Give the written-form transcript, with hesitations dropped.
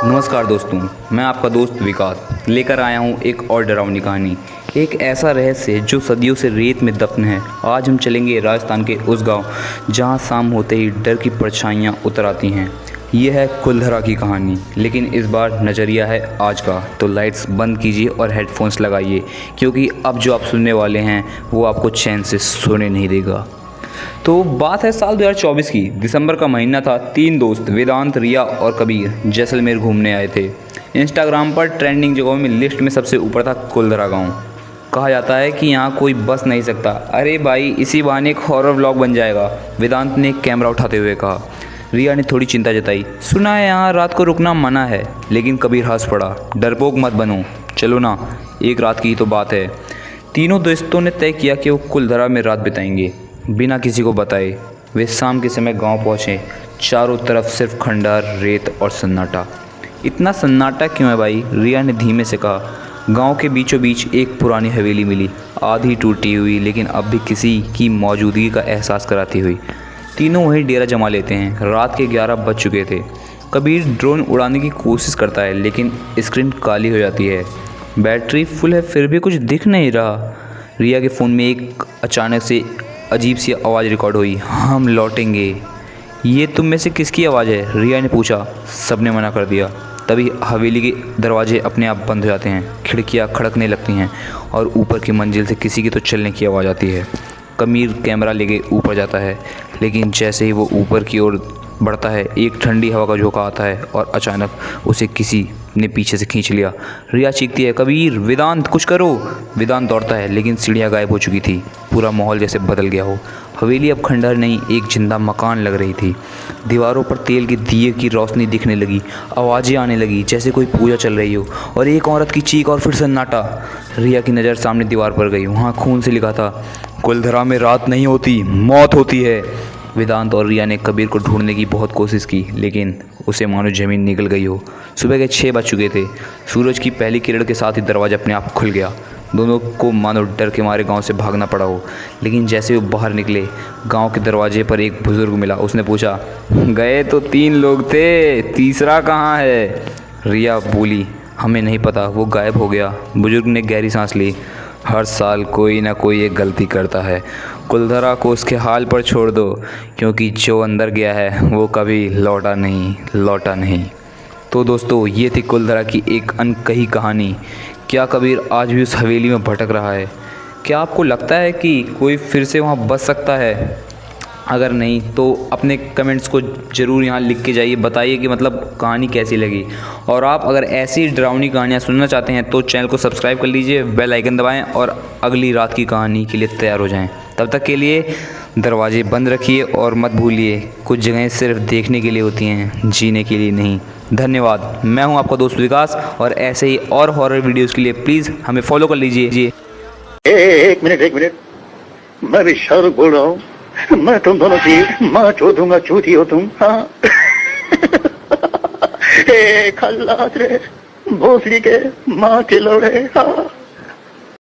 नमस्कार दोस्तों, मैं आपका दोस्त विकास लेकर आया हूँ एक और डरावनी कहानी। एक ऐसा रहस्य जो सदियों से रेत में दफन है। आज हम चलेंगे राजस्थान के उस गांव जहां शाम होते ही डर की परछाइयां उतर आती हैं। यह है कुलधरा की कहानी, लेकिन इस बार नज़रिया है आज का। तो लाइट्स बंद कीजिए और हेडफोन्स लगाइए, क्योंकि अब जो आप सुनने वाले हैं वो आपको चैन से सोने नहीं देगा। तो बात है साल 2024 की। दिसंबर का महीना था। 3 दोस्त वेदांत, रिया और कबीर जैसलमेर घूमने आए थे। इंस्टाग्राम पर ट्रेंडिंग जगहों में लिस्ट में सबसे ऊपर था कुलधरा गांव। कहा जाता है कि यहाँ कोई बस नहीं सकता। अरे भाई, इसी बहाने एक हॉरर व्लॉग बन जाएगा, वेदांत ने कैमरा उठाते हुए कहा। रिया ने थोड़ी चिंता जताई। सुना है यहाँ रात को रुकना मना है। लेकिन कबीर हंस पड़ा। डरपोक मत बनो, चलो ना, एक रात की ही तो बात है। तीनों दोस्तों ने तय किया कि वो कुलधरा में रात बिताएंगे बिना किसी को बताए। वे शाम के समय गांव पहुंचे। चारों तरफ सिर्फ खंडहर, रेत और सन्नाटा। इतना सन्नाटा क्यों है भाई? रिया ने धीमे से कहा। गांव के बीचों बीच एक पुरानी हवेली मिली, आधी टूटी हुई लेकिन अब भी किसी की मौजूदगी का एहसास कराती हुई। तीनों वहीं डेरा जमा लेते हैं। रात के 11 बज चुके थे। कबीर ड्रोन उड़ाने की कोशिश करता है, लेकिन स्क्रीन काली हो जाती है। बैटरी फुल है फिर भी कुछ दिख नहीं रहा। रिया के फ़ोन में एक अचानक से अजीब सी आवाज़ रिकॉर्ड हुई। हम लौटेंगे। ये तुम में से किसकी आवाज़ है? रिया ने पूछा। सबने मना कर दिया। तभी हवेली के दरवाजे अपने आप बंद हो जाते हैं। खिड़कियाँ खड़कने लगती हैं और ऊपर की मंजिल से किसी की तो चलने की आवाज़ आती है। कबीर कैमरा लेके ऊपर जाता है, लेकिन जैसे ही वो ऊपर की ओर बढ़ता है, एक ठंडी हवा का झोंका आता है और अचानक उसे किसी ने पीछे से खींच लिया। रिया चीखती है, कबीर, वेदांत, कुछ करो। वेदांत दौड़ता है, लेकिन सीढ़ियाँ गायब हो चुकी थी। पूरा माहौल जैसे बदल गया हो। हवेली अब खंडहर नहीं, एक जिंदा मकान लग रही थी। दीवारों पर तेल के दिए की रोशनी दिखने लगी। आवाज़ें आने लगी जैसे कोई पूजा चल रही हो, और एक औरत की चीख और फिर सन्नाटा। रिया की नज़र सामने दीवार पर गई। वहाँ खून से लिखा था, कुलधरा में रात नहीं होती, मौत होती है। वेदांत और रिया ने कबीर को ढूंढने की बहुत कोशिश की, लेकिन उसे मानो ज़मीन निकल गई हो। सुबह के 6 बज चुके थे। सूरज की पहली किरण के साथ ही दरवाज़ा अपने आप खुल गया। दोनों को मानो डर के मारे गांव से भागना पड़ा हो। लेकिन जैसे वो बाहर निकले, गांव के दरवाजे पर एक बुज़ुर्ग मिला। उसने पूछा, गए तो 3 लोग थे, तीसरा कहाँ है? रिया बोली, हमें नहीं पता, वो गायब हो गया। बुजुर्ग ने गहरी सांस ली। हर साल कोई ना कोई एक गलती करता है। कुलधरा को उसके हाल पर छोड़ दो, क्योंकि जो अंदर गया है वो कभी लौटा नहीं। तो दोस्तों, ये थी कुलधरा की एक अनकही कहानी। क्या कबीर आज भी उस हवेली में भटक रहा है? क्या आपको लगता है कि कोई फिर से वहाँ बस सकता है? अगर नहीं तो अपने कमेंट्स को ज़रूर यहाँ लिख के जाइए, बताइए कि मतलब कहानी कैसी लगी। और आप अगर ऐसी डरावनी कहानियाँ सुनना चाहते हैं तो चैनल को सब्सक्राइब कर लीजिए, बेल आइकन दबाएं और अगली रात की कहानी के लिए तैयार हो जाएं। तब तक के लिए दरवाजे बंद रखिए और मत भूलिए, कुछ जगहें सिर्फ देखने के लिए होती हैं, जीने के लिए नहीं। धन्यवाद। मैं हूँ आपका दोस्त विकास, और ऐसे ही और हॉरर वीडियोज़ के लिए प्लीज़ हमें फॉलो कर लीजिए। एक मिनट, मैं भी शाहरुख बोल रहा हूँ। मैं तुम दोनों की माँ चो दूंगा, चूती हो तुम। हाँ। खल्लास रे, भोसड़ी के माँ के लोड़े। हाँ।